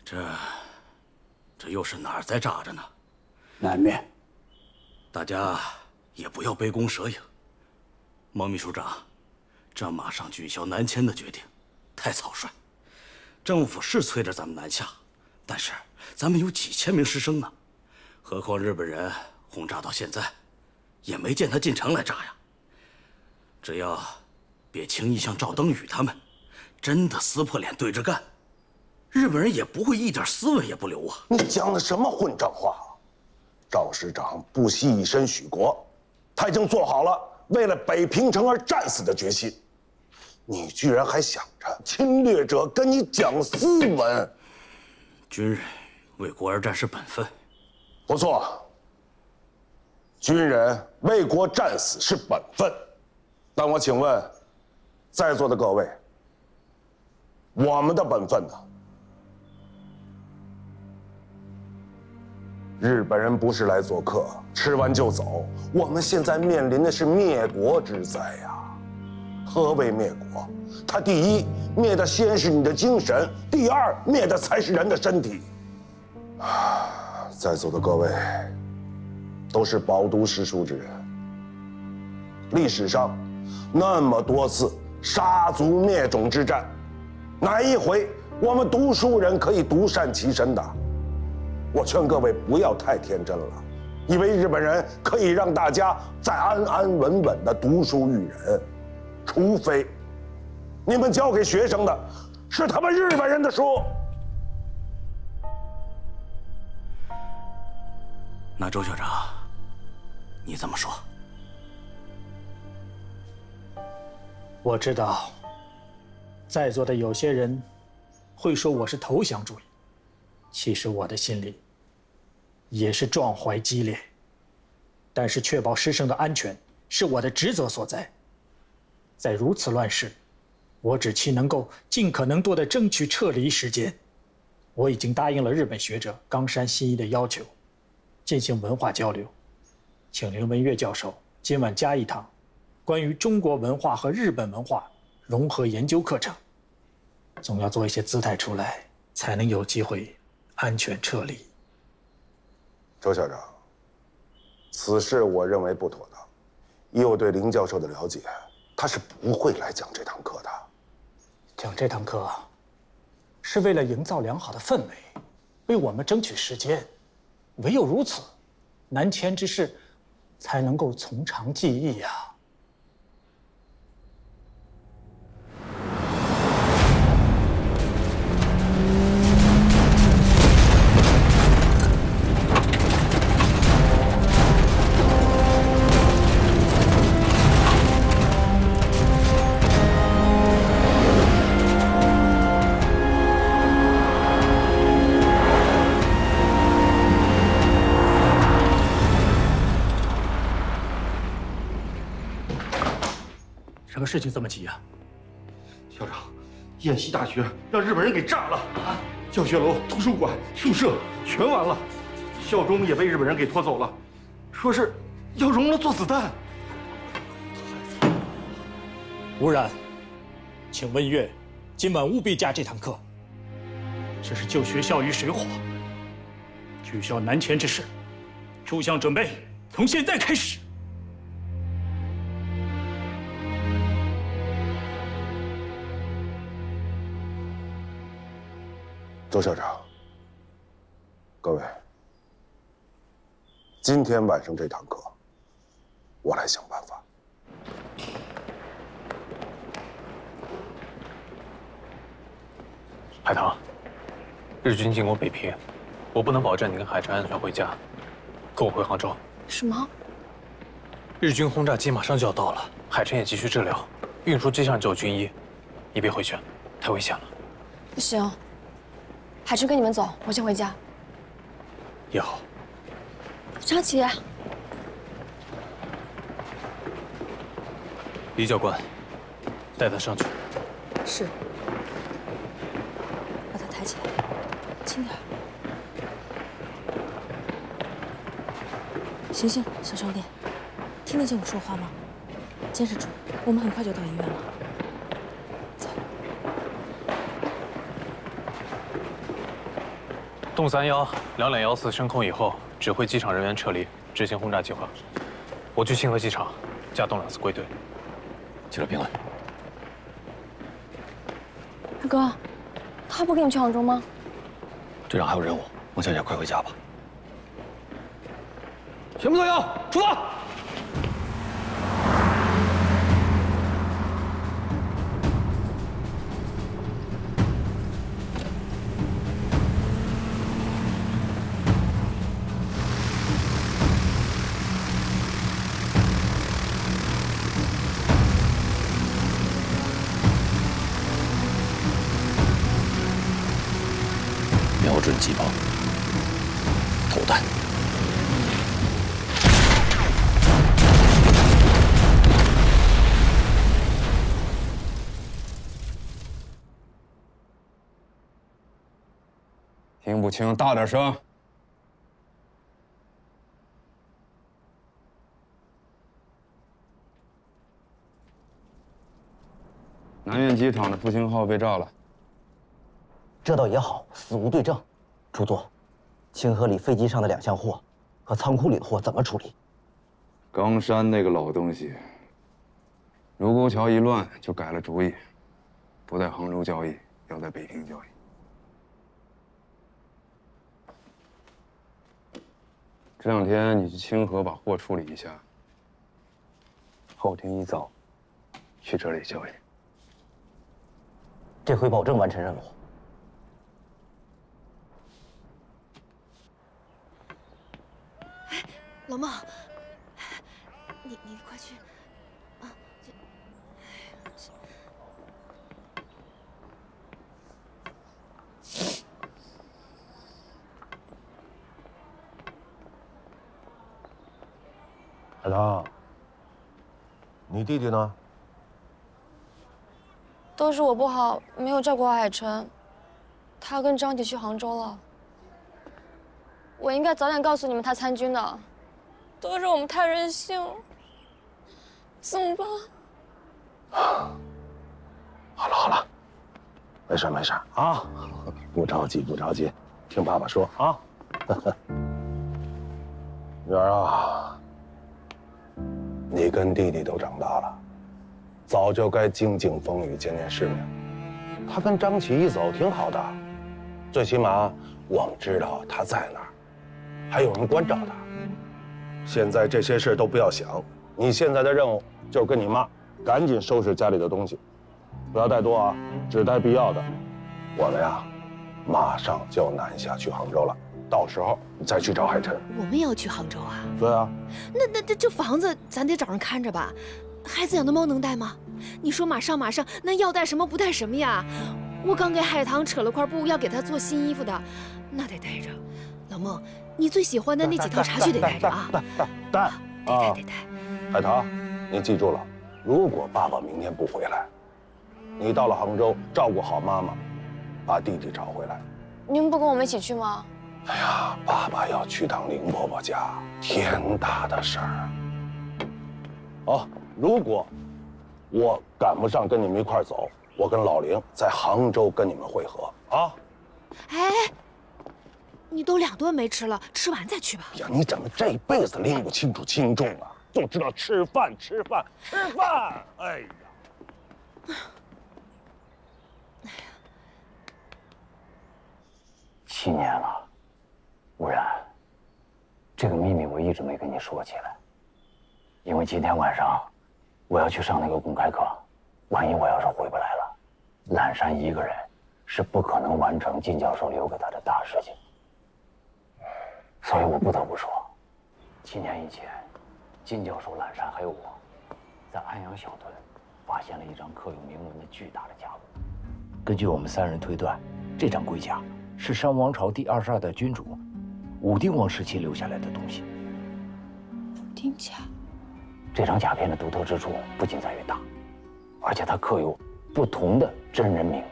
这又是哪儿在炸着呢？南面。大家也不要杯弓蛇影。孟秘书长，这马上取消南迁的决定，太草率。政府是催着咱们南下，但是咱们有几千名师生呢，何况日本人轰炸到现在，也没见他进城来炸呀。只要别轻易像赵登禹他们，真的撕破脸对着干，日本人也不会一点斯文也不留啊！你讲的什么混账话？赵师长不惜以身许国，他已经做好了为了北平城而战死的决心。你居然还想着侵略者跟你讲斯文？军人为国而战是本分，不错。军人为国战死是本分，但我请问，在座的各位，我们的本分呢？日本人不是来做客，吃完就走。我们现在面临的是灭国之灾呀！何谓灭国？它第一，灭的先是你的精神；第二，灭的才是人的身体。在座的各位，都是饱读诗书之人。历史上，那么多次杀族灭种之战，哪一回我们读书人可以独善其身的？我劝各位不要太天真了，以为日本人可以让大家再安安稳稳的读书育人，除非你们教给学生的是他们日本人的书。那周校长，你怎么说？我知道，在座的有些人会说我是投降主义，其实我的心里也是壮怀激烈，但是确保师生的安全是我的职责所在。在如此乱世，我只期能够尽可能多的争取撤离时间。我已经答应了日本学者冈山新一的要求，进行文化交流，请林文月教授今晚加一堂关于中国文化和日本文化融合研究课程。总要做一些姿态出来，才能有机会安全撤离。周校长，此事我认为不妥当。以我对林教授的了解，他是不会来讲这堂课的。讲这堂课是为了营造良好的氛围，为我们争取时间。唯有如此，南迁之事才能够从长计议呀。什么事情这么急啊？校长，燕西大学让日本人给炸了啊！教学楼、图书馆、宿舍全完了，校钟也被日本人给拖走了，说是要熔了做子弹。吴然，请文月今晚务必加这堂课。这是救学校于水火，取消南迁之事，诸项准备从现在开始。周校长，各位，今天晚上这堂课，我来想办法。海棠，日军进攻北平，我不能保证你跟海辰安全回家，跟我回杭州。什么？日军轰炸机马上就要到了，海辰也急需治疗，运输机上只有军医，你别回去，太危险了。不行，海辰跟你们走，我先回家。也好。张琪，李教官，带他上去。是。把他抬起来，轻点。醒醒，小兄弟，听得见我说话吗？坚持住，我们很快就到医院了。走。洞31、2214升空以后，指挥机场人员撤离，执行轰炸计划。我去清河机场，架洞2次归队。记者平安。二哥，他不跟你去杭州吗？队长还有任务，孟小姐快回家吧。全部都有，出发！瞄准机炮，投弹。听不清，大点声。南苑机场的复兴号被炸了。这倒也好，死无对证。主座，清河里飞机上的2箱货和仓库里的货怎么处理？冈山那个老东西，卢沟桥一乱就改了主意，不在杭州交易，要在北京交易。这2天你去清河把货处理一下，后天一早去这里交易。这回保证完成任务。老孟，你快去啊！海棠，你弟弟呢？都是我不好，没有照顾好海晨，他跟张姐去杭州了。我应该早点告诉你们他参军的，都是我们太任性了，怎么办？好了，没事啊，不着急，听爸爸说啊。女儿啊，你跟弟弟都长大了，早就该经经风雨，见见世面。他跟张琪一走挺好的，最起码我们知道他在哪儿，还有人关照他。现在这些事都不要想，你现在的任务就是跟你妈赶紧收拾家里的东西，不要带多啊，只带必要的。我们呀，马上就要南下去杭州了，到时候你再去找海晨。我们也要去杭州啊？对啊。那这房子咱得找人看着吧？孩子养的猫能带吗？你说马上，那要带什么不带什么呀？我刚给海棠扯了块布，要给她做新衣服的，那得带着。老孟，你最喜欢的那几套茶具得带着啊！带，得带。海棠，你记住了，如果爸爸明天不回来，你到了杭州照顾好妈妈，把弟弟找回来。你们不跟我们一起去吗？哎呀，爸爸要去趟林婆婆家，天大的事儿。哦，如果我赶不上跟你们一块走，我跟老林在杭州跟你们会合啊。哎，你都2顿没吃了，吃完再去吧。呀，你怎么这辈子拎不清楚轻重啊？就知道吃饭。哎呀，7年了，无然，这个秘密我一直没跟你说起来，因为今天晚上我要去上那个公开课，万一我要是回不来了，懒山一个人是不可能完成靳教授留给他的大事情，所以我不得不说，7年以前，靳教授、懒山还有我，在安阳小屯发现了一张刻有铭文的巨大的甲骨。根据我们3人推断，这张龟甲是商王朝第22代君主武丁王时期留下来的东西。武丁甲。这张甲片的独特之处不仅在于大，而且它刻有不同的真人名，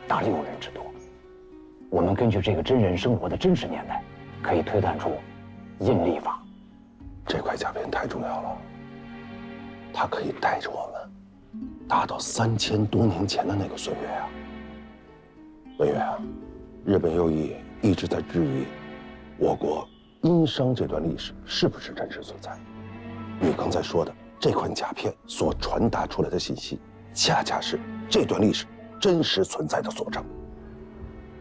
达6人之多。我们根据这个真人生活的真实年代，可以推断出印历法。这块甲片太重要了，它可以带着我们达到3000多年前的那个岁月啊。文月啊，日本右翼一直在质疑我国殷商这段历史是不是真实存在。你刚才说的这款甲片所传达出来的信息，恰恰是这段历史真实存在的佐证，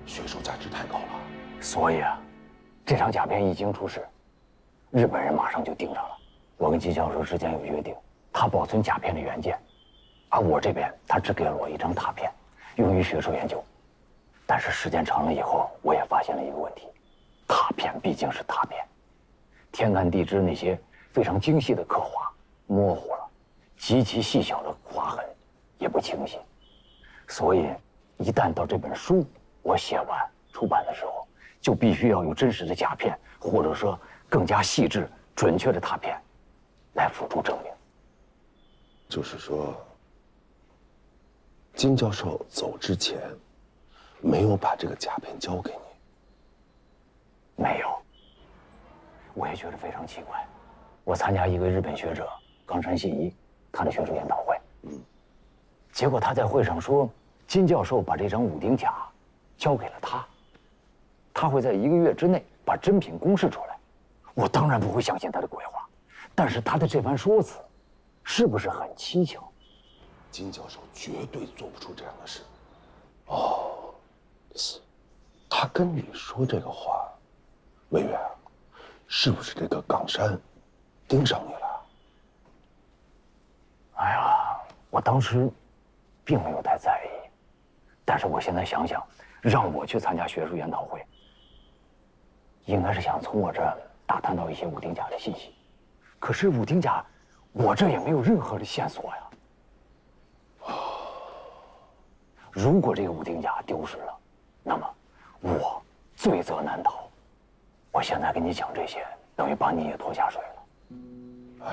学术价值太高了。所以啊，这张甲片一经出世，日本人马上就盯上了。我跟金教授之间有约定，他保存甲片的原件，而我这边他只给了我一张拓片，用于学术研究。但是时间长了以后，我也发现了一个问题：拓片毕竟是拓片，天干地支那些非常精细的刻画模糊了，极其细小的划痕也不清晰。所以，一旦到这本书我写完出版的时候，就必须要有真实的甲片，或者说更加细致、准确的拓片，来辅助证明。就是说，金教授走之前，没有把这个甲片交给你。没有。我也觉得非常奇怪。我参加一个日本学者冈山信一他的学术研讨会，结果他在会上说，金教授把这张武丁甲交给了他，他会在1个月之内把真品公示出来。我当然不会相信他的鬼话，但是他的这番说辞，是不是很蹊跷？金教授绝对做不出这样的事。哦，他跟你说这个话，魏月，是不是这个冈山盯上你了？哎呀，我当时并没有太在意，但是我现在想想，让我去参加学术研讨会，应该是想从我这儿打探到一些武丁甲的信息。可是武丁甲，我这也没有任何的线索呀。如果这个武丁甲丢失了，那么我罪责难逃。我现在跟你讲这些，等于把你也拖下水了。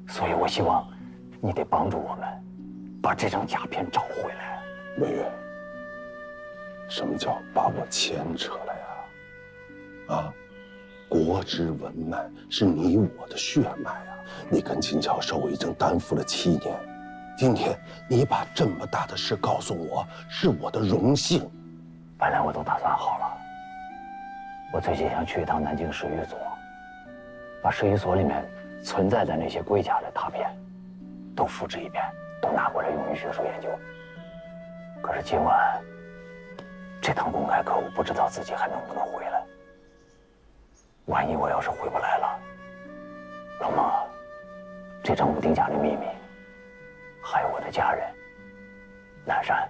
所以我希望你得帮助我们，把这张甲片找回来。魏月，什么叫把我牵扯了呀？啊，国之文脉是你我的血脉啊！你跟金教授我已经担负了7年，今天你把这么大的事告诉我，是我的荣幸。本来我都打算好了，我最近想去一趟南京史语所，把史语所里面存在的那些龟甲的拓片都复制一遍，都拿过来用于学术研究。可是今晚这趟公开课，我不知道自己还能不能回来。万一我要是回不来了，那么这张武丁甲的秘密，还有我的家人南山，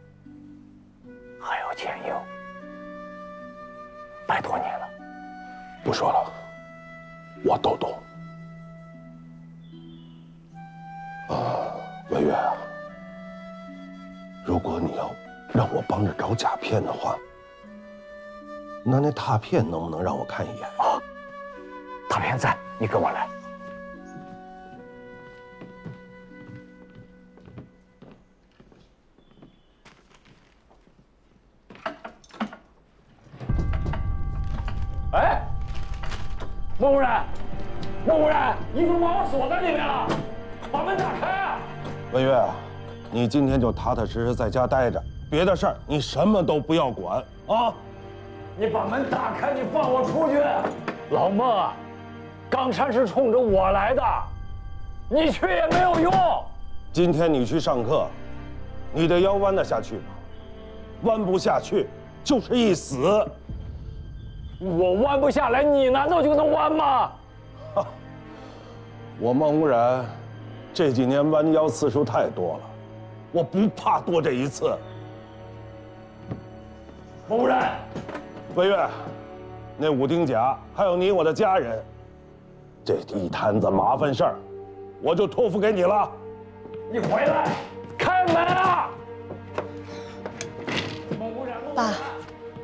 还有钱英，拜托你了。不说了，我都懂。魏月啊，如果你要让我帮着找甲片的话，那拓片能不能让我看一眼啊？拓片在，你跟我来。哎，莫夫人，莫夫人，你怎么把我锁在里面了？把门打开啊！魏月啊，你今天就踏踏实实在家待着，别的事儿你什么都不要管啊！你把门打开，你放我出去！老孟，冈山是冲着我来的，你去也没有用。今天你去上课，你的腰弯得下去吗？弯不下去就是一死。我弯不下来，你难道就能弯吗？我孟无染这几年弯腰次数太多了，我不怕多这一次。孟无染，魏月，那武丁甲还有你我的家人，这一摊子麻烦事儿，我就托付给你了。你回来，开门啊！爸，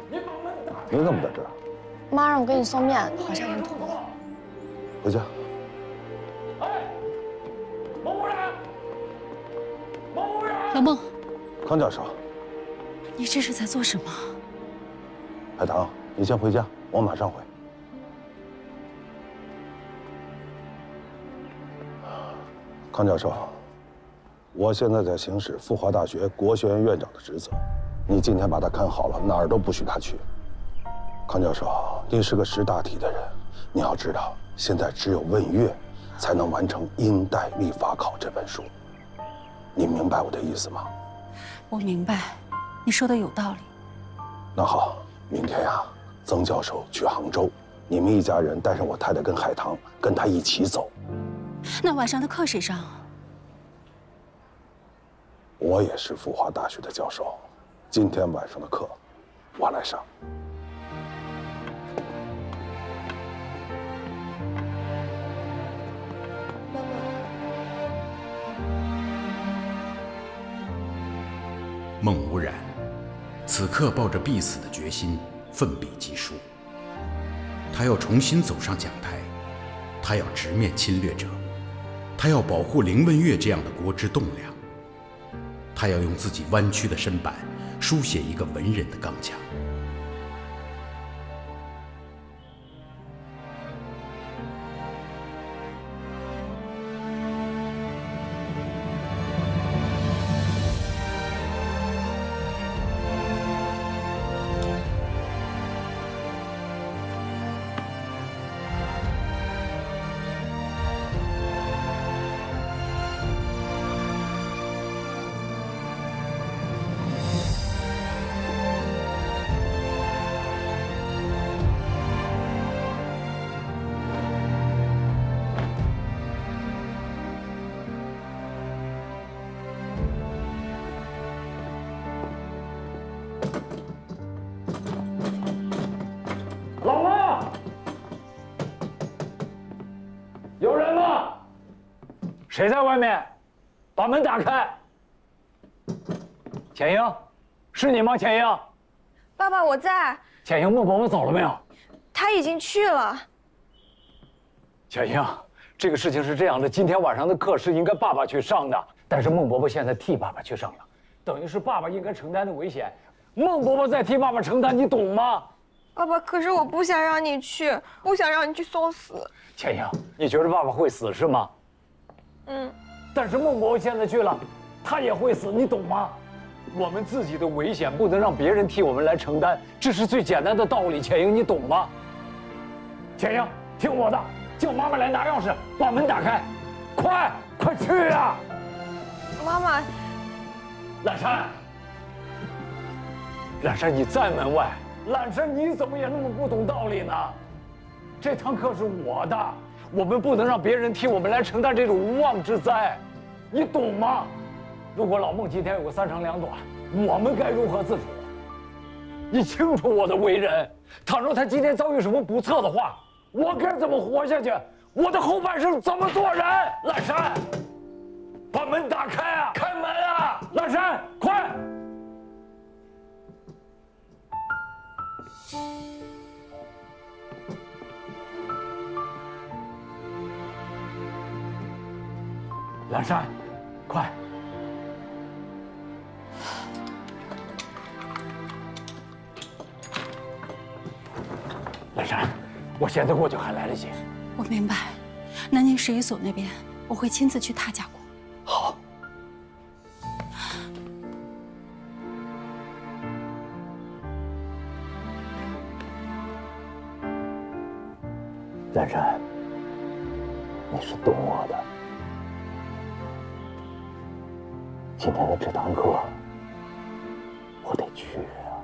你怎么在这儿？妈让我给你送面，好像晕吐了。回家。老孟，康教授，你这是在做什么？海棠，你先回家，我马上回。康教授，我现在在行使复华大学国学院院长的职责，你今天把他看好了，哪儿都不许他去。康教授，您是个识大体的人，你要知道，现在只有问月，才能完成《阴代历法考》这本书。你明白我的意思吗？我明白，你说的有道理。那好，明天呀，曾教授去杭州，你们一家人带上我太太跟海棠，跟他一起走。那晚上的课谁上？我也是复华大学的教授，今天晚上的课，我来上。孟无染此刻抱着必死的决心，奋笔疾书。他要重新走上讲台，他要直面侵略者，他要保护林文月这样的国之栋梁，他要用自己弯曲的身板书写一个文人的刚强。老妈，有人吗？谁在外面？把门打开。浅英，是你吗？浅英，爸爸，我在。浅英，孟伯伯走了没有？他已经去了。浅英，这个事情是这样的，今天晚上的课是应该爸爸去上的，但是孟伯伯现在替爸爸去上了，等于是爸爸应该承担的危险，孟伯伯在替爸爸承担，你懂吗？爸爸，可是我不想让你去，不想让你去送死。浅英，你觉得爸爸会死是吗？嗯。但是孟伯伯现在去了，他也会死，你懂吗？我们自己的危险不能让别人替我们来承担，这是最简单的道理。浅英，你懂吗？浅英，听我的，叫妈妈来拿钥匙，把门打开，快去啊！妈妈，懒山，懒山，你在门外。懒山，你怎么也那么不懂道理呢？这堂课是我的，我们不能让别人替我们来承担这种无妄之灾，你懂吗？如果老孟今天有个三长两短，我们该如何自处？你清楚我的为人，倘若他今天遭遇什么不测的话，我该怎么活下去？我的后半生怎么做人？懒山，把门打开啊！开门啊！懒山，快！懒山，快！懒山，我现在过去还来得及。我明白，南宁十一所那边我会亲自去他家过。好。懒山，你是懂我的。今天的这堂课，我得去啊。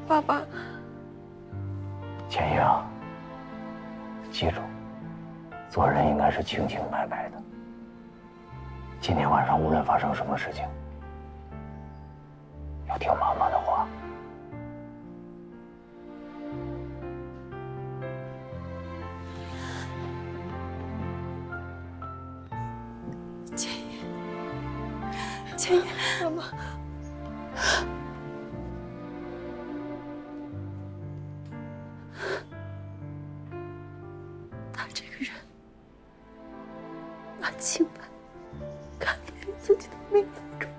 爸爸，浅英，记住，做人应该是清清白白的。今天晚上无论发生什么事情，要听妈妈的话。千叶，妈妈，他这个人把清白看得比自己的命都重。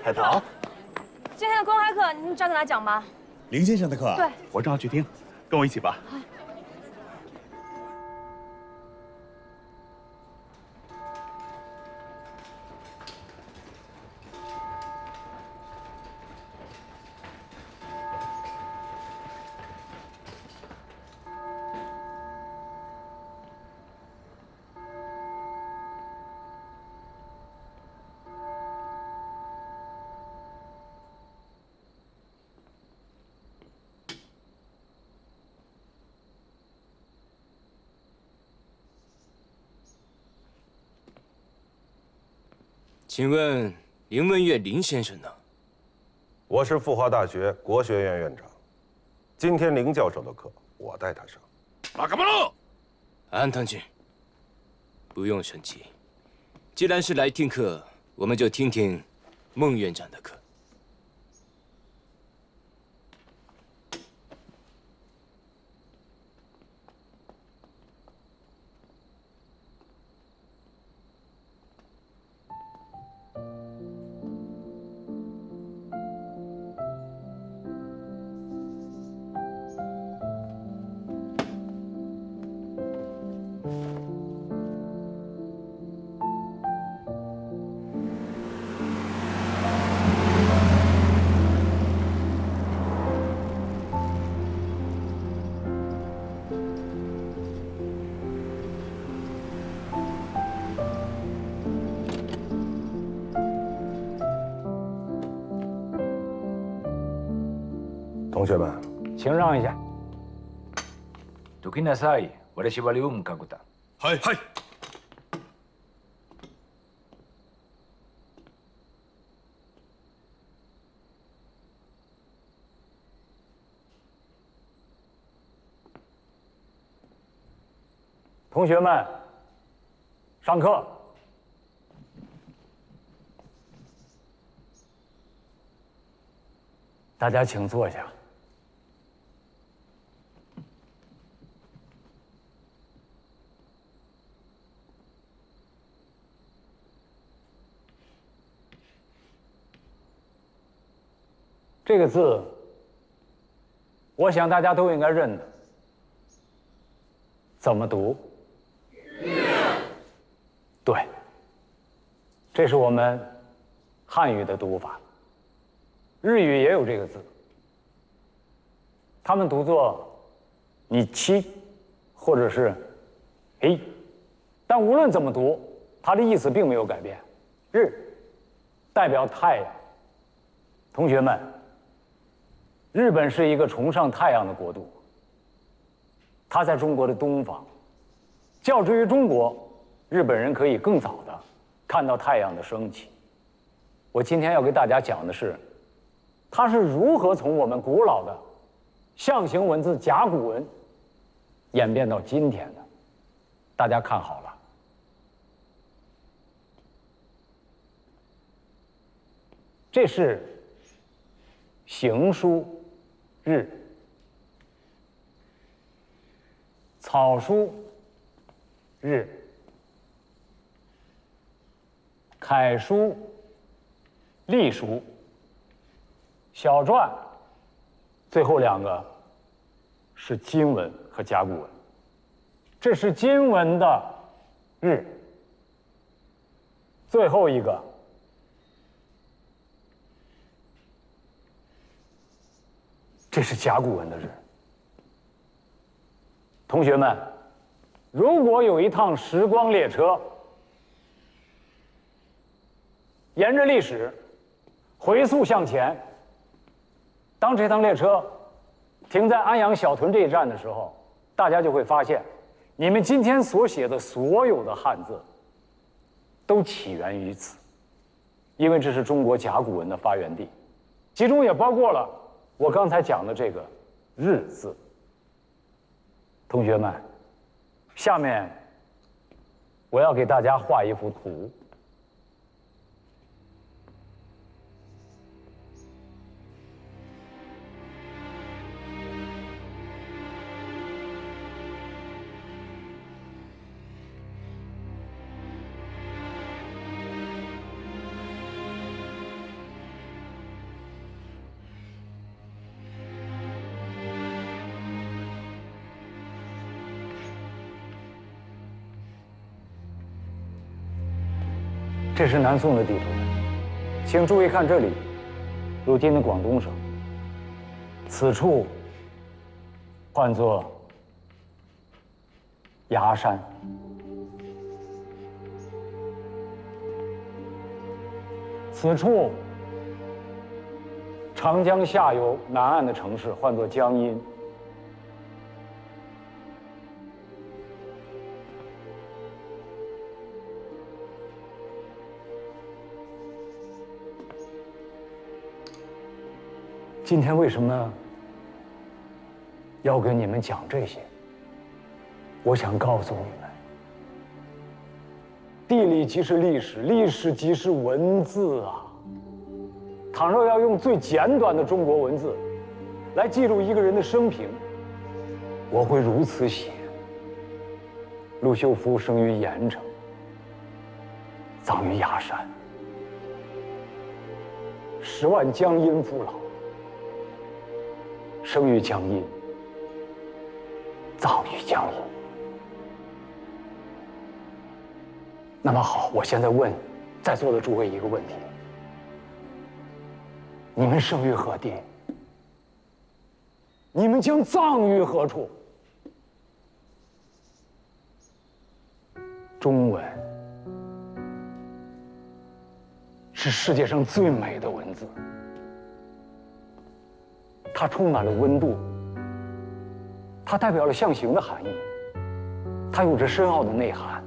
海棠，今天的公开课你找给他讲吧。林先生的课啊？对，我正好去听，跟我一起吧。请问林文月林先生呢？我是复华大学国学院院长，今天林教授的课我带他上。马卡巴洛，安藤君，不用生气。既然是来听课，我们就听听孟院长的课。同学们，请让一下。どきなさい。私は両角だ。はいはい。同学们，上课。大家请坐下。这个字，我想大家都应该认得。怎么读？对，这是我们汉语的读法。日语也有这个字，他们读作“你七”或者是“嘿”，但无论怎么读，它的意思并没有改变。日代表太阳。同学们，日本是一个崇尚太阳的国度，它在中国的东方。较之于中国，日本人可以更早的看到太阳的升起。我今天要给大家讲的是，它是如何从我们古老的象形文字甲骨文演变到今天的。大家看好了，这是行书日，草书日，楷书隶书，小篆，最后两个是金文和甲骨文。这是金文的日，最后一个这是甲骨文的日。同学们，如果有一趟时光列车，沿着历史回溯向前，当这趟列车停在安阳小屯这一站的时候，大家就会发现，你们今天所写的所有的汉字都起源于此，因为这是中国甲骨文的发源地，其中也包括了我刚才讲的这个“日”字。同学们，下面我要给大家画一幅图。这是南宋的地图，请注意看这里，如今的广东省，此处唤作崖山。此处长江下游南岸的城市唤作江阴。今天为什么要跟你们讲这些？我想告诉你们，地理即是历史，历史即是文字啊。倘若要用最简短的中国文字来记录一个人的生平，我会如此写：陆秀夫生于盐城，葬于崖山，10万江阴父老。生于江阴，葬于江阴。那么好，我现在问在座的诸位一个问题：你们生于何地？你们将葬于何处？中文是世界上最美的文字。它充满了温度，它代表了象形的含义，它有着深奥的内涵。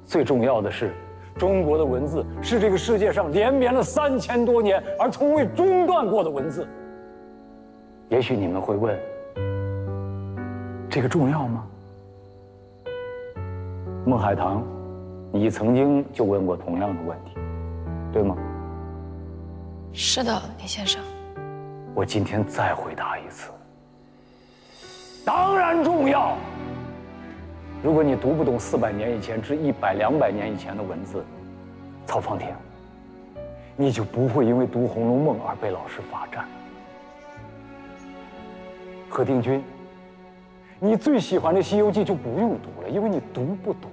最重要的是，中国的文字是这个世界上连绵了3000多年而从未中断过的文字。也许你们会问，这个重要吗？孟海棠，你曾经就问过同样的问题，对吗？是的，李先生。我今天再回答一次，当然重要。如果你读不懂400年以前至100、200年以前的文字，曹方婷，你就不会因为读《红楼梦》而被老师罚站。何定军，你最喜欢的《西游记》就不用读了，因为你读不懂。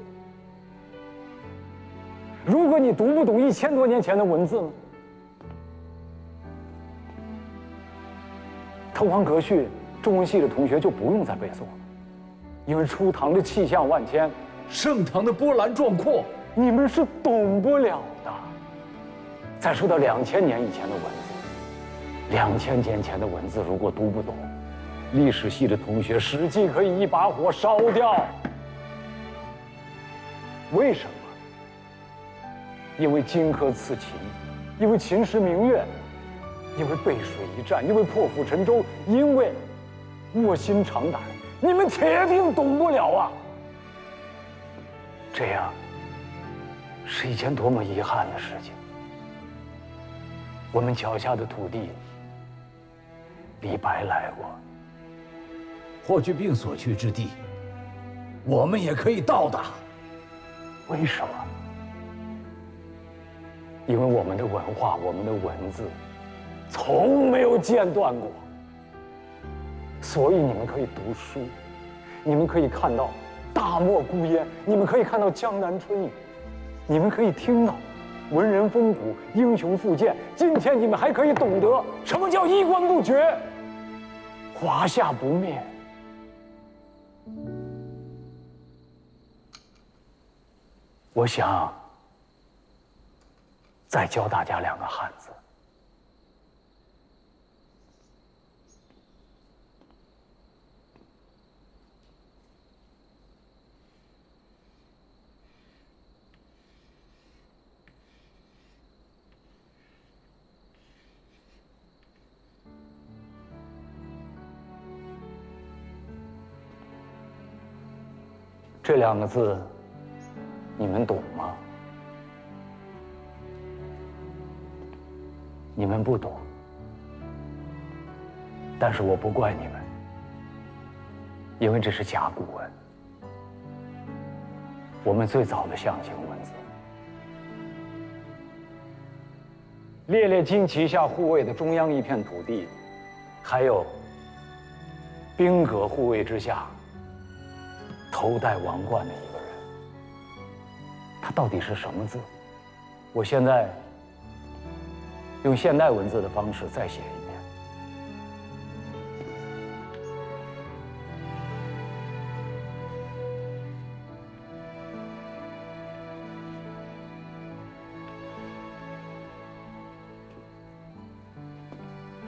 如果你读不懂1000多年前的文字呢？滕王阁序，中文系的同学就不用再背诵了，因为初唐的气象万千，盛唐的波澜壮阔，你们是懂不了的。再说到2000年以前的文字，2000年前的文字如果读不懂，历史系的同学实际可以一把火烧掉。为什么？因为荆轲刺秦，因为秦时明月。因为背水一战，因为破釜沉舟，因为卧薪尝胆，你们铁定懂不了啊！这样是一件多么遗憾的事情。我们脚下的土地，李白来过，霍去病所去之地，我们也可以到达。为什么？因为我们的文化，我们的文字从没有间断过，所以你们可以读书，你们可以看到大漠孤烟，你们可以看到江南春雨，你们可以听到文人风骨、英雄复见。今天你们还可以懂得什么叫衣冠不绝，华夏不灭。我想再教大家2个汉字。这2个字，你们懂吗？你们不懂，但是我不怪你们，因为这是甲骨文，我们最早的象形文字。列列旌旗下护卫的中央一片土地，还有兵戈护卫之下头戴王冠的一个人，他到底是什么字？我现在用现代文字的方式再写一遍。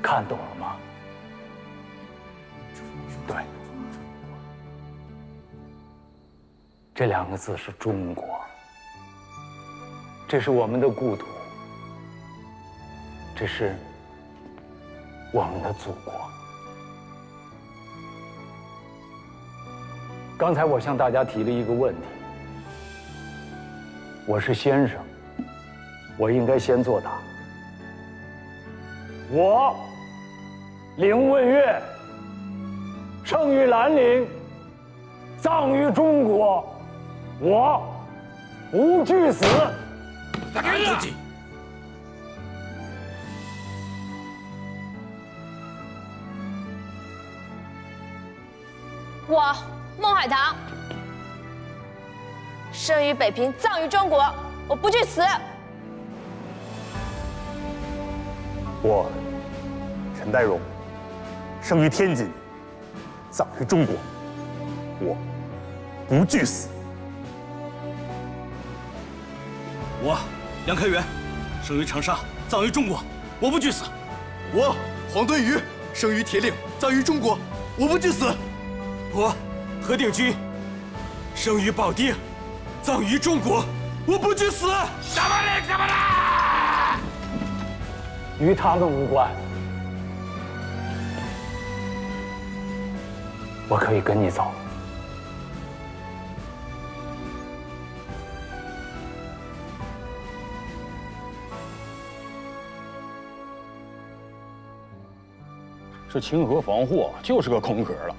看懂了吗？对，这2个字是中国，这是我们的故土，这是我们的祖国。刚才我向大家提了一个问题，我是先生，我应该先作答。我凌问岳，生于兰陵，葬于中国，我无惧死。安藤吉，我孟海棠，生于北平，葬于中国，我不惧死。我陈代荣，生于天津，葬于中国，我不惧死。我梁开元，生于长沙，葬于中国，我不惧死。我黄敦瑜，生于铁岭，葬于中国，我不惧死。我何鼎钧，生于保定，葬于中国，我不惧死。什么嘞？什么啦？与他们无关。我可以跟你走。这清河防护就是个空壳了，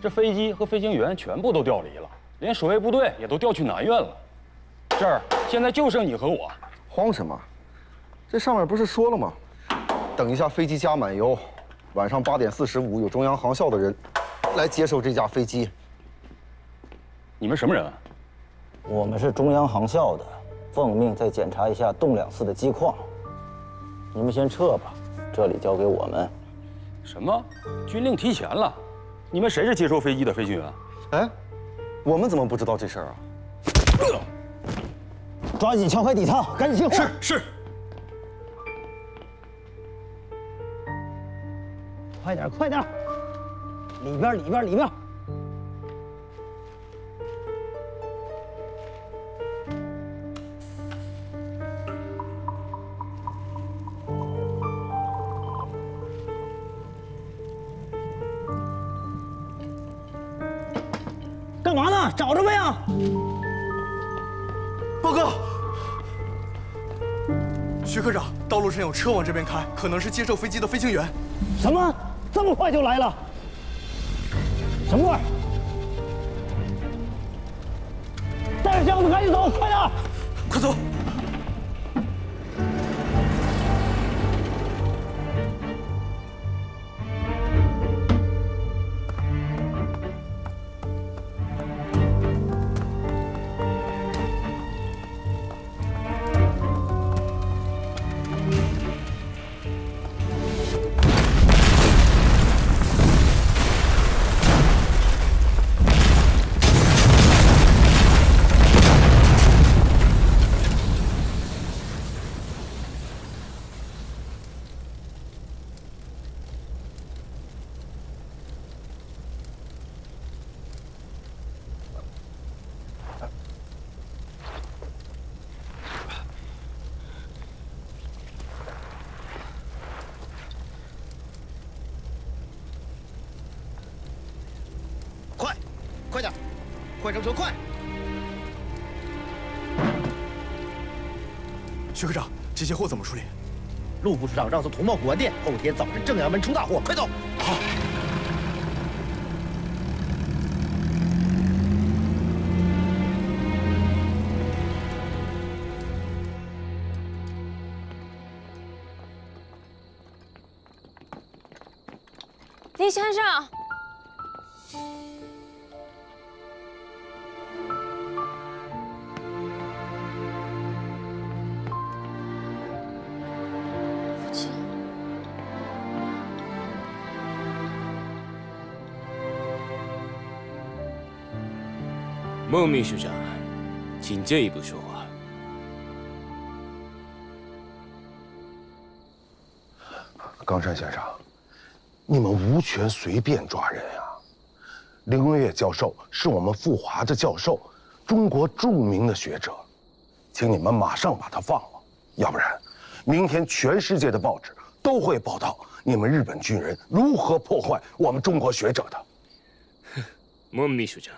这飞机和飞行员全部都调离了，连守卫部队也都调去南苑了。这儿现在就剩你和我。慌什么？这上面不是说了吗？等一下飞机加满油，晚上8点45有中央航校的人来接收这架飞机。你们什么人啊？我们是中央航校的，奉命再检查一下栋梁寺的机况。你们先撤吧，这里交给我们。什么？军令提前了？你们谁是接收飞机的飞行员？哎，我们怎么不知道这事儿啊？抓紧撬开底舱，赶紧进货。是。快点，快点！里边！干嘛呢？找着没有？报告，徐科长，道路上有车往这边开，可能是接受飞机的飞行员。什么？这么快就来了？什么味儿？带着箱子赶紧走，快点！快走！快点，快乘车，快！徐科长，这些货怎么处理？陆副处长让送同茂古玩店，后天早晨正阳门出大货，快走！好。林先生。孟秘书长，请这一步说话。冈山先生，你们无权随便抓人啊！林文月教授是我们复华的教授，中国著名的学者，请你们马上把他放了，要不然，明天全世界的报纸都会报道你们日本军人如何破坏我们中国学者的。孟秘书长，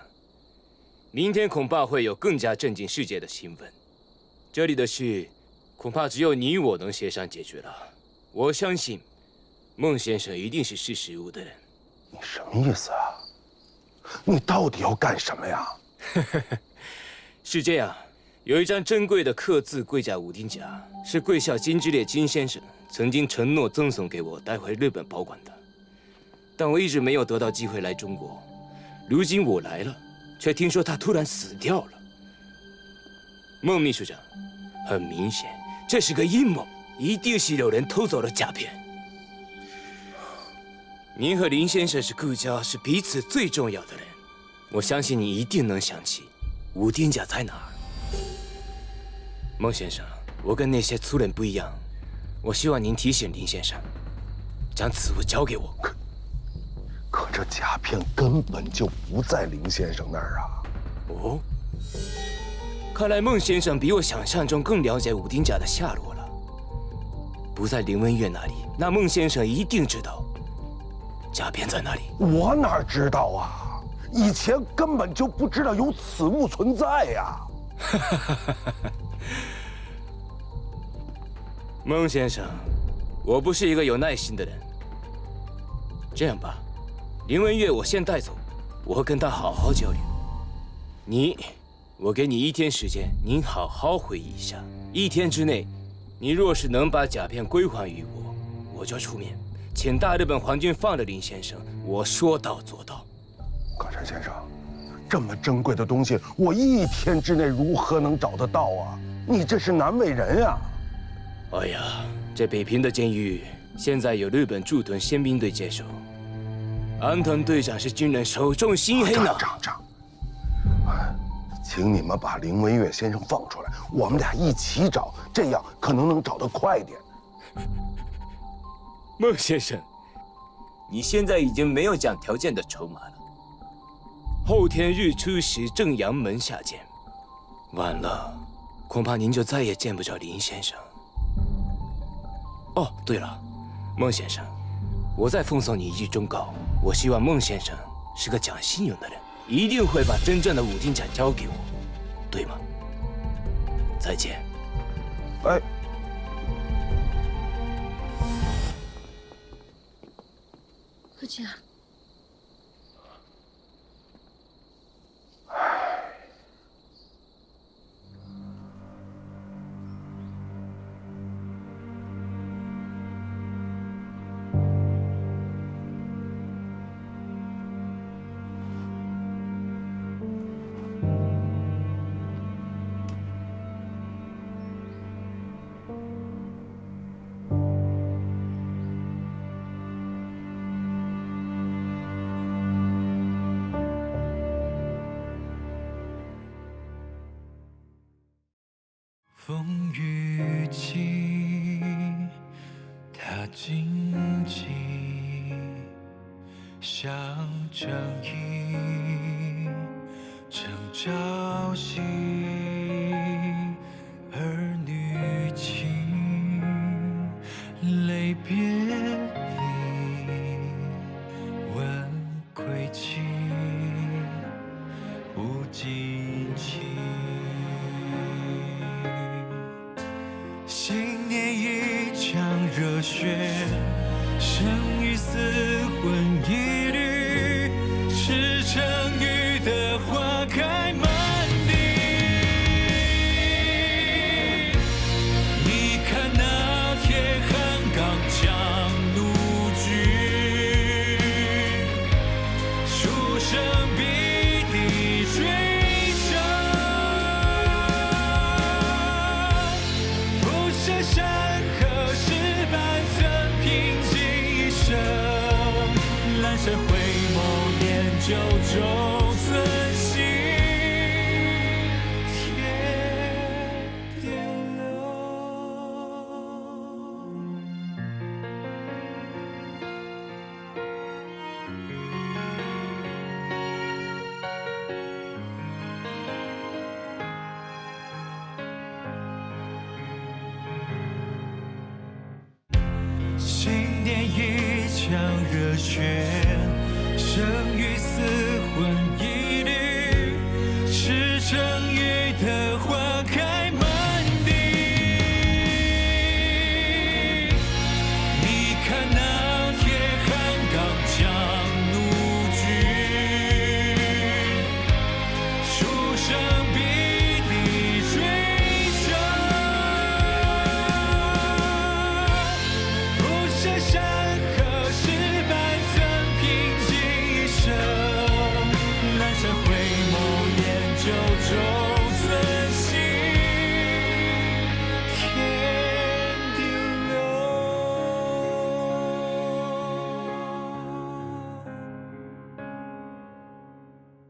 明天恐怕会有更加震惊世界的新闻。这里的事，恐怕只有你我能协商解决了。我相信，孟先生一定是识时务的人。你什么意思啊？你到底要干什么呀？是这样，有一张珍贵的刻字龟甲武丁甲，是贵校金之列金先生曾经承诺赠送给我，带回日本保管的。但我一直没有得到机会来中国。如今我来了，却听说他突然死掉了。孟秘书长，很明显，这是个阴谋，一定是有人偷走了甲片。您和林先生是故交，是彼此最重要的人。我相信你一定能想起武丁甲在哪儿。孟先生，我跟那些粗人不一样，我希望您提醒林先生，将此物交给我。可这甲片根本就不在林先生那儿啊！哦，看来孟先生比我想象中更了解武丁甲的下落了。不在林文月那里，那孟先生一定知道甲片在哪里。我哪知道啊？以前根本就不知道有此物存在呀！孟先生，我不是一个有耐心的人。这样吧，林文月我先带走，我会跟他好好交流。我给你1天时间，您好好回忆一下。1天之内，你若是能把甲片归还于我，我就出面请大日本皇军放了林先生。我说到做到。冈山先生，这么珍贵的东西，我1天之内如何能找得到啊？你这是难为人呀！哎呀，这北平的监狱现在有日本驻屯宪兵队接手，安藤队长是军人手中心黑呢。长，请你们把林文月先生放出来，我们俩一起找，这样可能能找得快点。孟先生，你现在已经没有讲条件的筹码了。后天日出时正阳门下见。晚了，恐怕您就再也见不着林先生。哦，对了，孟先生，我再奉送你一句忠告，我希望孟先生是个讲信用的人，一定会把真正的武丁甲交给我，对吗？再见。哎。父亲啊。风雨起，它荆棘，像正义正朝夕，儿女情，泪别离，问归期，不尽期。新年一场热血，生与死魂一缕，赤诚雨的花开满地。你看那铁汉刚强怒举，出生必定追。山河石板曾平静一生，阑珊回眸，念旧中存心。热血，生